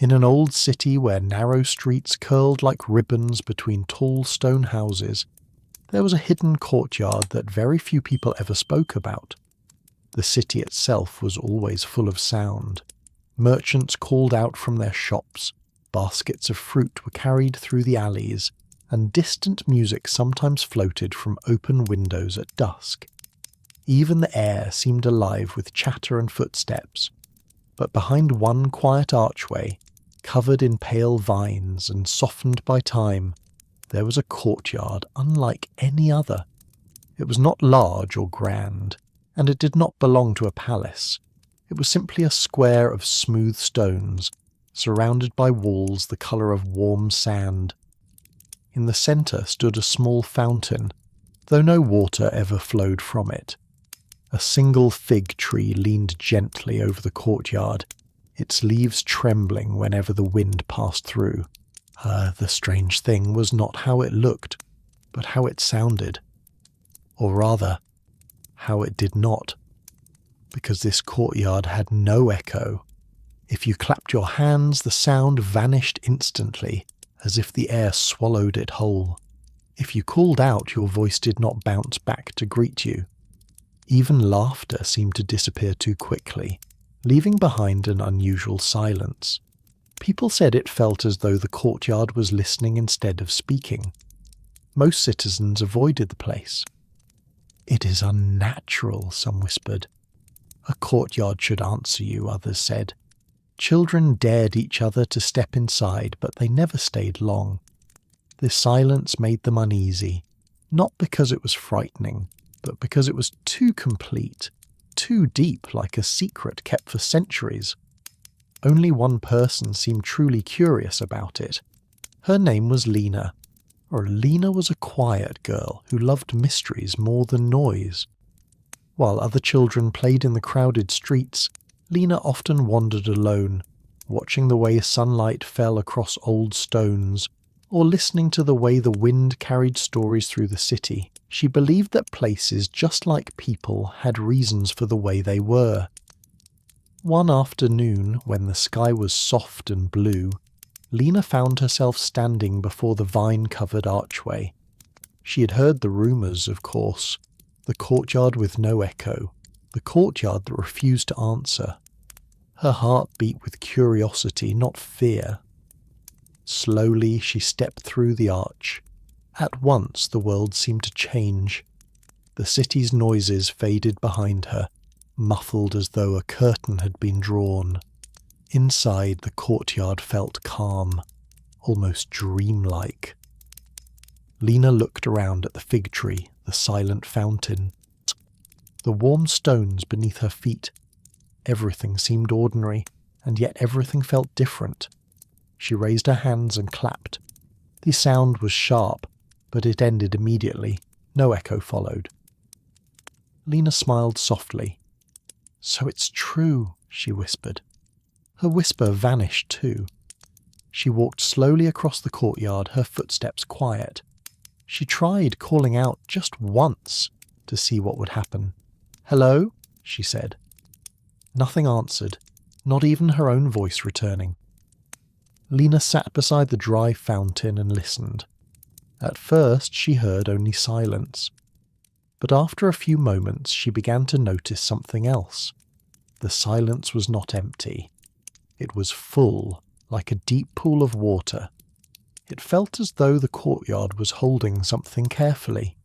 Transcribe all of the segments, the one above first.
In an old city where narrow streets curled like ribbons between tall stone houses, there was a hidden courtyard that very few people ever spoke about. The city itself was always full of sound. Merchants called out from their shops, baskets of fruit were carried through the alleys, and distant music sometimes floated from open windows at dusk. Even the air seemed alive with chatter and footsteps. But behind one quiet archway, covered in pale vines and softened by time, there was a courtyard unlike any other. It was not large or grand, and it did not belong to a palace. It was simply a square of smooth stones, surrounded by walls the colour of warm sand. In the centre stood a small fountain, though no water ever flowed from it. A single fig tree leaned gently over the courtyard, its leaves trembling whenever the wind passed through. The strange thing was not how it looked, but how it sounded. Or rather, how it did not. Because this courtyard had no echo. If you clapped your hands, the sound vanished instantly, as if the air swallowed it whole. If you called out, your voice did not bounce back to greet you. Even laughter seemed to disappear too quickly, leaving behind an unusual silence. People said it felt as though the courtyard was listening instead of speaking. Most citizens avoided the place. "It is unnatural," some whispered. "A courtyard should answer you," others said. Children dared each other to step inside, but they never stayed long. The silence made them uneasy, not because it was frightening, but because it was too complete, too deep, like a secret kept for centuries. Only one person seemed truly curious about it. Her name was Lena. Lena was a quiet girl who loved mysteries more than noise. While other children played in the crowded streets, Lena often wandered alone, watching the way sunlight fell across old stones, or listening to the way the wind carried stories through the city. She believed that places, just like people, had reasons for the way they were. One afternoon, when the sky was soft and blue, Lena found herself standing before the vine-covered archway. She had heard the rumours, of course. The courtyard with no echo. The courtyard that refused to answer. Her heart beat with curiosity, not fear. Slowly she stepped through the arch. At once the world seemed to change. The city's noises faded behind her, muffled as though a curtain had been drawn. Inside, the courtyard felt calm, almost dreamlike. Lena looked around at the fig tree, the silent fountain, the warm stones beneath her feet. Everything seemed ordinary, and yet everything felt different. She raised her hands and clapped. The sound was sharp, but it ended immediately. No echo followed. Lena smiled softly. "So it's true," she whispered. Her whisper vanished too. She walked slowly across the courtyard, her footsteps quiet. She tried calling out just once to see what would happen. "Hello?" she said. Nothing answered, not even her own voice returning. Lena sat beside the dry fountain and listened. At first she heard only silence. But after a few moments she began to notice something else. The silence was not empty. It was full, like a deep pool of water. It felt as though the courtyard was holding something carefully.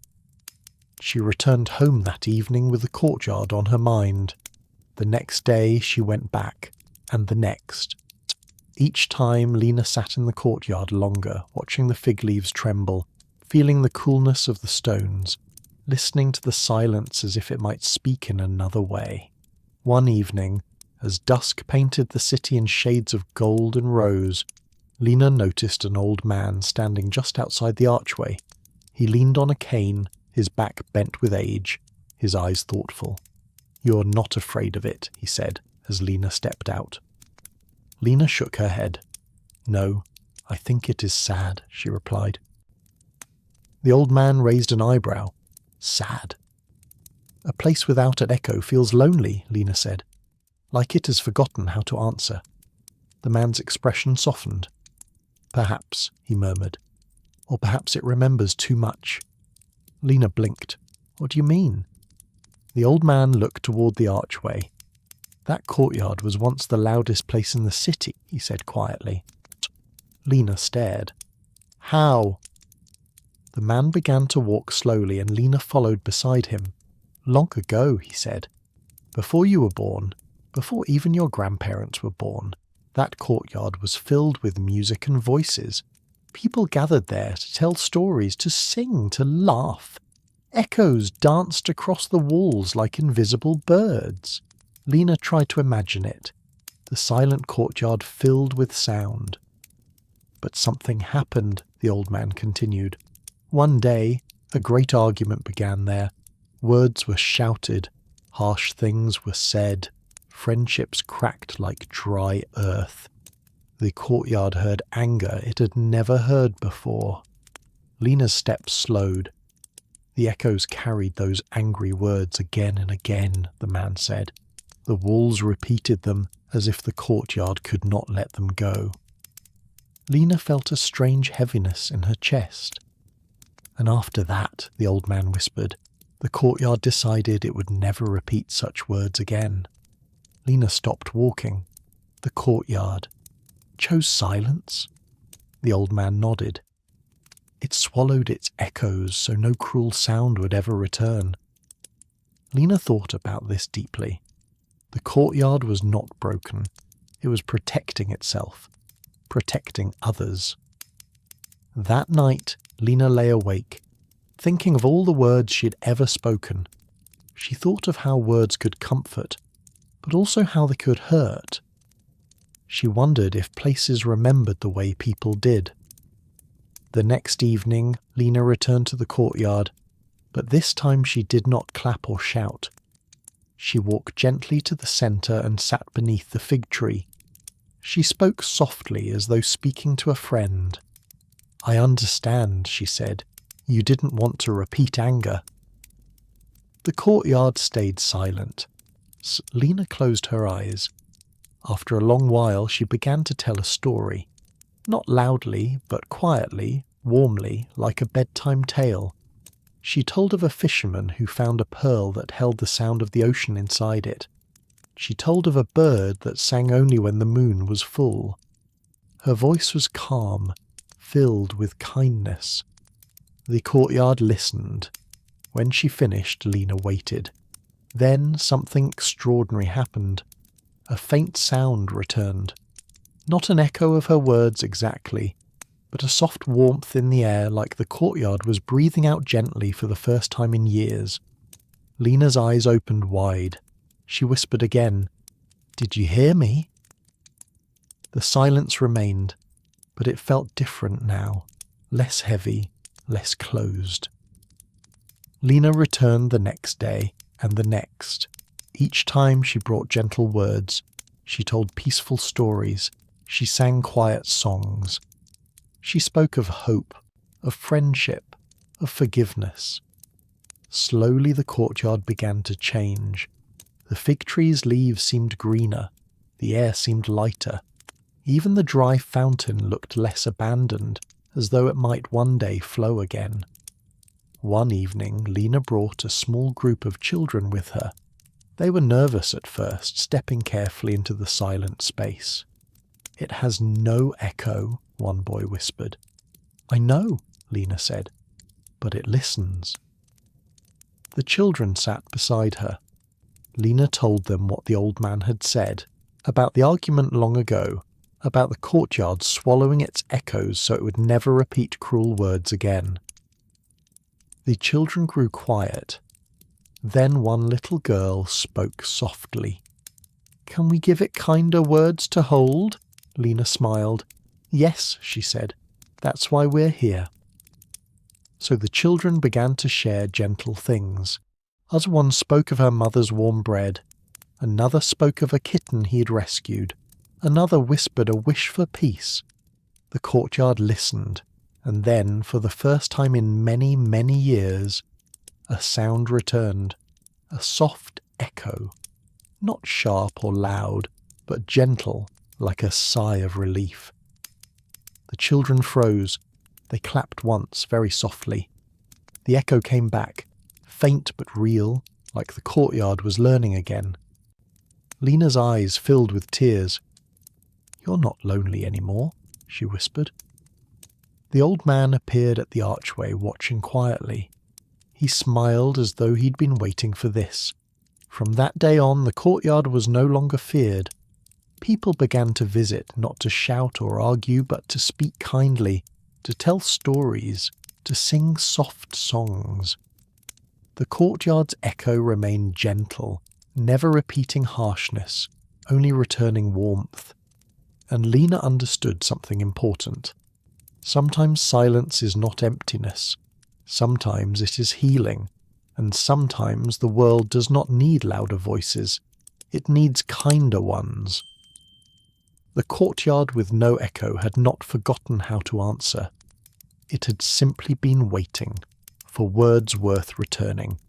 She returned home that evening with the courtyard on her mind. The next day she went back, and the next. Each time Lena sat in the courtyard longer, watching the fig leaves tremble, feeling the coolness of the stones, listening to the silence as if it might speak in another way. One evening, as dusk painted the city in shades of gold and rose, Lena noticed an old man standing just outside the archway. He leaned on a cane, his back bent with age, his eyes thoughtful. "You're not afraid of it," he said, as Lena stepped out. Lena shook her head. "No, I think it is sad," she replied. The old man raised an eyebrow. "Sad?" "A place without an echo feels lonely," Lena said, "like it has forgotten how to answer." The man's expression softened. "Perhaps," he murmured. "Or perhaps it remembers too much." Lena blinked. "What do you mean?" The old man looked toward the archway. "That courtyard was once the loudest place in the city," he said quietly. Lena stared. "How?" The man began to walk slowly and Lena followed beside him. "Long ago," he said. "Before you were born, before even your grandparents were born, that courtyard was filled with music and voices. People gathered there to tell stories, to sing, to laugh. Echoes danced across the walls like invisible birds." Lena tried to imagine it. The silent courtyard filled with sound. "But something happened," the old man continued. "One day, a great argument began there. Words were shouted, harsh things were said, friendships cracked like dry earth. The courtyard heard anger it had never heard before." Lena's steps slowed. "The echoes carried those angry words again and again," the man said. "The walls repeated them as if the courtyard could not let them go." Lena felt a strange heaviness in her chest. "And after that," the old man whispered, "the courtyard decided it would never repeat such words again." Lena stopped walking. "The courtyard chose silence?" The old man nodded. "It swallowed its echoes so no cruel sound would ever return." Lena thought about this deeply. The courtyard was not broken. It was protecting itself, protecting others. That night, Lena lay awake, thinking of all the words she had ever spoken. She thought of how words could comfort, but also how they could hurt. She wondered if places remembered the way people did. The next evening, Lena returned to the courtyard, but this time she did not clap or shout. She walked gently to the centre and sat beneath the fig tree. She spoke softly as though speaking to a friend. "I understand," she said. "You didn't want to repeat anger." The courtyard stayed silent. Lena closed her eyes. After a long while she began to tell a story. Not loudly, but quietly, warmly, like a bedtime tale. She told of a fisherman who found a pearl that held the sound of the ocean inside it. She told of a bird that sang only when the moon was full. Her voice was calm, filled with kindness. The courtyard listened. When she finished, Lena waited. Then something extraordinary happened. A faint sound returned. Not an echo of her words exactly, but a soft warmth in the air like the courtyard was breathing out gently for the first time in years. Lena's eyes opened wide. She whispered again, "Did you hear me?" The silence remained, but it felt different now, less heavy, less closed. Lena returned the next day, and the next. Each time she brought gentle words, she told peaceful stories, she sang quiet songs. She spoke of hope, of friendship, of forgiveness. Slowly the courtyard began to change. The fig tree's leaves seemed greener, the air seemed lighter. Even the dry fountain looked less abandoned, as though it might one day flow again. One evening, Lena brought a small group of children with her. They were nervous at first, stepping carefully into the silent space. "It has no echo," one boy whispered. "I know," Lena said, "but it listens." The children sat beside her. Lena told them what the old man had said, about the argument long ago, about the courtyard swallowing its echoes so it would never repeat cruel words again. The children grew quiet. Then one little girl spoke softly. "Can we give it kinder words to hold?" Lena smiled. "Yes," she said. "That's why we're here." So the children began to share gentle things. As one spoke of her mother's warm bread, another spoke of a kitten he had rescued, another whispered a wish for peace. The courtyard listened, and then, for the first time in many, many years, a sound returned, a soft echo, not sharp or loud, but gentle, like a sigh of relief. The children froze. They clapped once, very softly. The echo came back, faint but real, like the courtyard was learning again. Lena's eyes filled with tears. "You're not lonely anymore," she whispered. The old man appeared at the archway, watching quietly. He smiled as though he'd been waiting for this. From that day on, the courtyard was no longer feared. People began to visit, not to shout or argue, but to speak kindly, to tell stories, to sing soft songs. The courtyard's echo remained gentle, never repeating harshness, only returning warmth. And Lena understood something important. Sometimes silence is not emptiness. Sometimes it is healing. And sometimes the world does not need louder voices. It needs kinder ones. The courtyard with no echo had not forgotten how to answer. It had simply been waiting for words worth returning.